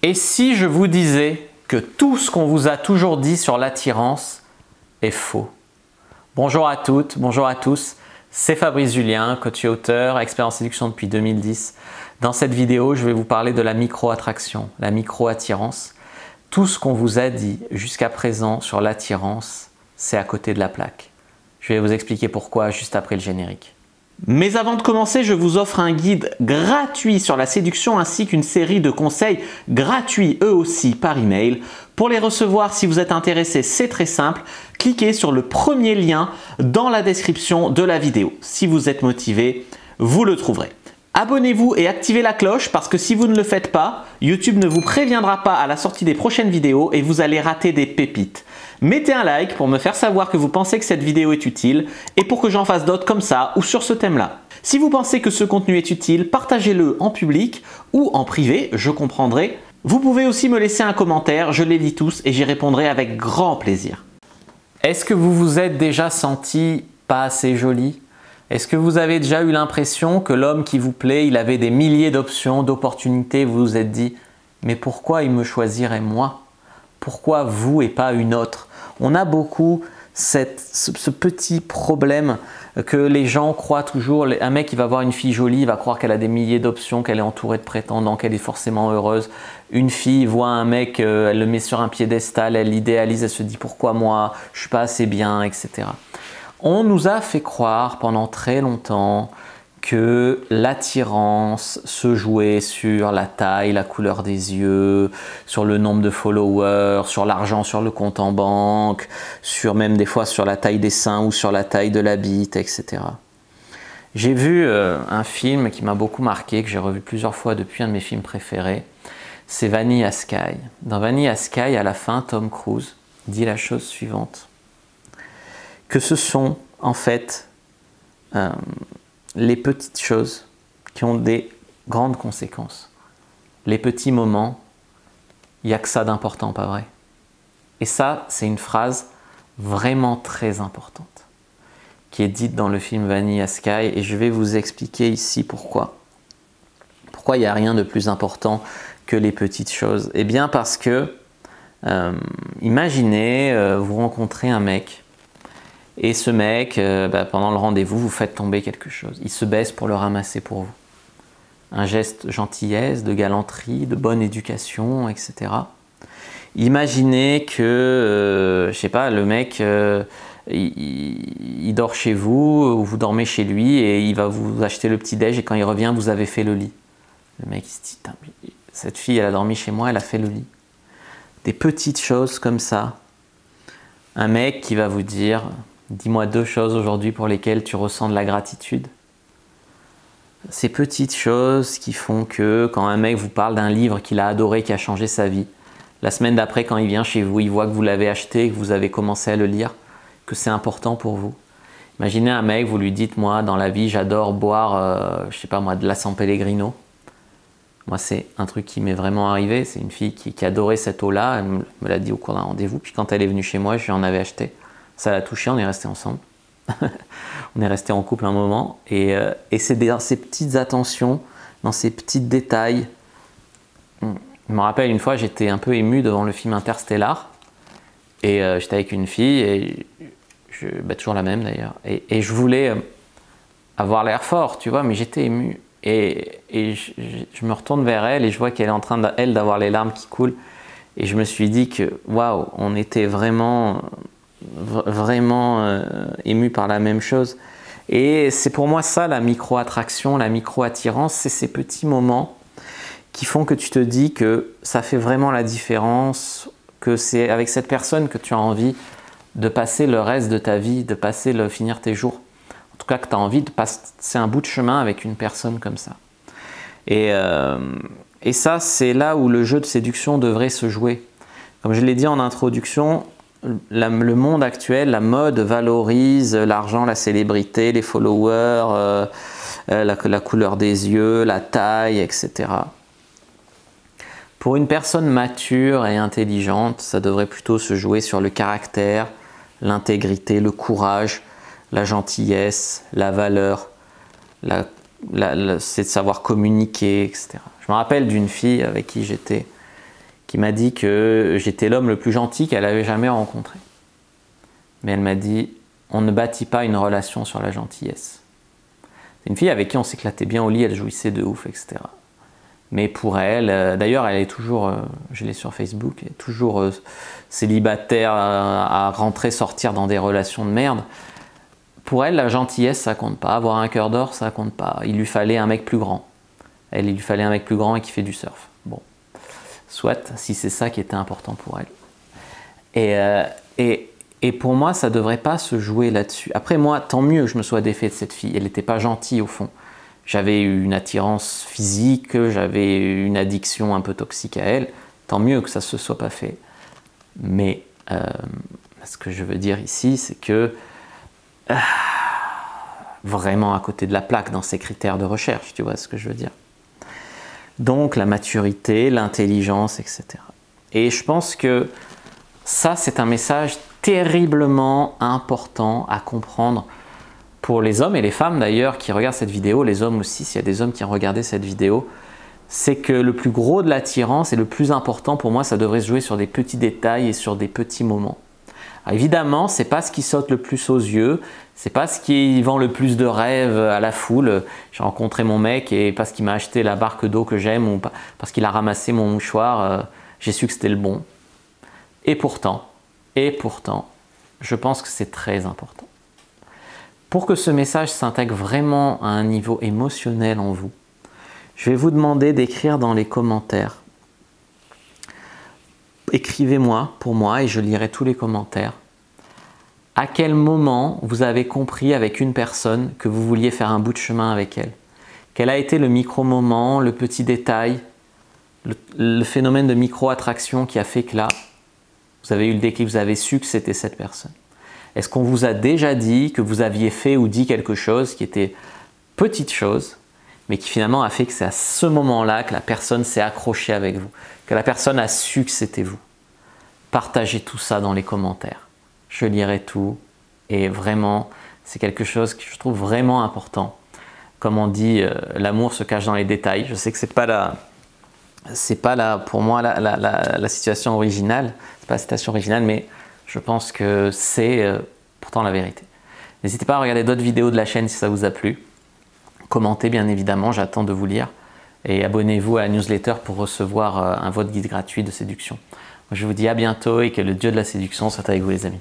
Et si je vous disais que tout ce qu'on vous a toujours dit sur l'attirance est faux? Bonjour à toutes, bonjour à tous, c'est Fabrice Julien, coach et auteur, expert en séduction depuis 2010. Dans cette vidéo, je vais vous parler de la micro-attraction, la micro-attirance. Tout ce qu'on vous a dit jusqu'à présent sur l'attirance, c'est à côté de la plaque. Je vais vous expliquer pourquoi juste après le générique. Mais avant de commencer, je vous offre un guide gratuit sur la séduction ainsi qu'une série de conseils gratuits eux aussi par email. Pour les recevoir, si vous êtes intéressé, c'est très simple. Cliquez sur le premier lien dans la description de la vidéo. Si vous êtes motivé, vous le trouverez. Abonnez-vous et activez la cloche parce que si vous ne le faites pas, YouTube ne vous préviendra pas à la sortie des prochaines vidéos et vous allez rater des pépites. Mettez un like pour me faire savoir que vous pensez que cette vidéo est utile et pour que j'en fasse d'autres comme ça ou sur ce thème-là. Si vous pensez que ce contenu est utile, partagez-le en public ou en privé, je comprendrai. Vous pouvez aussi me laisser un commentaire, je les lis tous et j'y répondrai avec grand plaisir. Est-ce que vous vous êtes déjà senti pas assez joli? Est-ce que vous avez déjà eu l'impression que l'homme qui vous plaît, il avait des milliers d'options, d'opportunités, vous vous êtes dit « mais pourquoi il me choisirait moi? Pourquoi vous et pas une autre ?» On a beaucoup ce petit problème que les gens croient toujours. Un mec qui va voir une fille jolie, il va croire qu'elle a des milliers d'options, qu'elle est entourée de prétendants, qu'elle est forcément heureuse. Une fille voit un mec, elle le met sur un piédestal, elle l'idéalise, elle se dit « pourquoi moi? Je suis pas assez bien, etc. » On nous a fait croire pendant très longtemps que l'attirance se jouait sur la taille, la couleur des yeux, sur le nombre de followers, sur l'argent sur le compte en banque, sur même des fois sur la taille des seins ou sur la taille de la bite, etc. J'ai vu un film qui m'a beaucoup marqué, que j'ai revu plusieurs fois depuis, un de mes films préférés, c'est Vanilla Sky. Dans Vanilla Sky, à la fin, Tom Cruise dit la chose suivante, que ce sont en fait les petites choses qui ont des grandes conséquences. Les petits moments, il n'y a que ça d'important, pas vrai? Et ça, c'est une phrase vraiment très importante qui est dite dans le film Vanilla Sky et je vais vous expliquer ici pourquoi. Pourquoi il n'y a rien de plus important que les petites choses? Eh bien parce que, imaginez, vous rencontrez un mec et ce mec, pendant le rendez-vous, vous faites tomber quelque chose. Il se baisse pour le ramasser pour vous. Un geste gentillesse, de galanterie, de bonne éducation, etc. Imaginez que, je sais pas, le mec, il dort chez vous, ou vous dormez chez lui, et il va vous acheter le petit-déj, et quand il revient, vous avez fait le lit. Le mec, il se dit, cette fille, elle a dormi chez moi, elle a fait le lit. Des petites choses comme ça. Un mec qui va vous dire... Dis-moi 2 choses aujourd'hui pour lesquelles tu ressens de la gratitude. Ces petites choses qui font que quand un mec vous parle d'un livre qu'il a adoré, qui a changé sa vie, la semaine d'après quand il vient chez vous, il voit que vous l'avez acheté, que vous avez commencé à le lire, que c'est important pour vous. Imaginez un mec, vous lui dites, moi dans la vie j'adore boire, je sais pas moi, de la San Pellegrino. Moi c'est un truc qui m'est vraiment arrivé, c'est une fille qui adorait cette eau-là, elle me l'a dit au cours d'un rendez-vous, puis quand elle est venue chez moi, je lui en avais acheté. Ça l'a touché, on est resté ensemble. On est resté en couple un moment. Et c'est dans ces petites attentions, dans ces petits détails. Je me rappelle une fois, j'étais un peu ému devant le film Interstellar. Et j'étais avec une fille, et toujours la même d'ailleurs. Et je voulais avoir l'air fort, tu vois, mais j'étais ému. Et je me retourne vers elle et je vois qu'elle est en train, elle, d'avoir les larmes qui coulent. Et je me suis dit que, waouh, on était vraiment ému par la même chose. Et c'est pour moi ça la micro-attraction, la micro-attirance, c'est ces petits moments qui font que tu te dis que ça fait vraiment la différence, que c'est avec cette personne que tu as envie de passer le reste de ta vie, de finir tes jours. En tout cas que tu as envie de passer un bout de chemin avec une personne comme ça. Et ça, c'est là où le jeu de séduction devrait se jouer. Comme je l'ai dit en introduction, le monde actuel, la mode valorise l'argent, la célébrité, les followers, la couleur des yeux, la taille, etc. Pour une personne mature et intelligente, ça devrait plutôt se jouer sur le caractère, l'intégrité, le courage, la gentillesse, la valeur, c'est de savoir communiquer, etc. Je me rappelle d'une fille avec qui j'étais qui m'a dit que j'étais l'homme le plus gentil qu'elle avait jamais rencontré. Mais elle m'a dit, on ne bâtit pas une relation sur la gentillesse. C'est une fille avec qui on s'éclatait bien au lit, elle jouissait de ouf, etc. Mais pour elle, d'ailleurs elle est toujours, je l'ai sur Facebook, elle est toujours célibataire à rentrer, sortir dans des relations de merde. Pour elle, la gentillesse, ça compte pas. Avoir un cœur d'or, ça compte pas. Il lui fallait un mec plus grand. Elle, il lui fallait un mec plus grand et qui fait du surf. Bon, soit, si c'est ça qui était important pour elle. Et pour moi, ça devrait pas se jouer là-dessus. Après moi, tant mieux que je me sois défait de cette fille. Elle n'était pas gentille au fond. J'avais une attirance physique, j'avais une addiction un peu toxique à elle. Tant mieux que ça se soit pas fait. Mais ce que je veux dire ici, c'est que vraiment à côté de la plaque dans ces critères de recherche, tu vois ce que je veux dire. Donc la maturité, l'intelligence, etc. Et je pense que ça, c'est un message terriblement important à comprendre pour les hommes et les femmes d'ailleurs qui regardent cette vidéo, les hommes aussi, s'il y a des hommes qui ont regardé cette vidéo, c'est que le plus gros de l'attirance et le plus important pour moi, ça devrait se jouer sur des petits détails et sur des petits moments. Alors évidemment, c'est pas ce qui saute le plus aux yeux, c'est pas ce qui vend le plus de rêves à la foule. J'ai rencontré mon mec et parce qu'il m'a acheté la barque d'eau que j'aime ou parce qu'il a ramassé mon mouchoir, j'ai su que c'était le bon. Et pourtant, je pense que c'est très important. Pour que ce message s'intègre vraiment à un niveau émotionnel en vous, je vais vous demander d'écrire dans les commentaires. Écrivez-moi pour moi et je lirai tous les commentaires. À quel moment vous avez compris avec une personne que vous vouliez faire un bout de chemin avec elle? Quel a été le micro-moment, le petit détail, le phénomène de micro-attraction qui a fait que là, vous avez eu le déclic, vous avez su que c'était cette personne? Est-ce qu'on vous a déjà dit que vous aviez fait ou dit quelque chose qui était petite chose, mais qui finalement a fait que c'est à ce moment-là que la personne s'est accrochée avec vous, que la personne a su que c'était vous? Partagez tout ça dans les commentaires. Je lirai tout et vraiment, c'est quelque chose que je trouve vraiment important. Comme on dit, l'amour se cache dans les détails. Je sais que c'est pas là pour moi la situation originale, c'est pas la citation originale, mais je pense que c'est pourtant la vérité. N'hésitez pas à regarder d'autres vidéos de la chaîne si ça vous a plu. Commentez bien évidemment, j'attends de vous lire. Et abonnez-vous à la newsletter pour recevoir votre guide gratuit de séduction. Je vous dis à bientôt et que le dieu de la séduction soit avec vous les amis.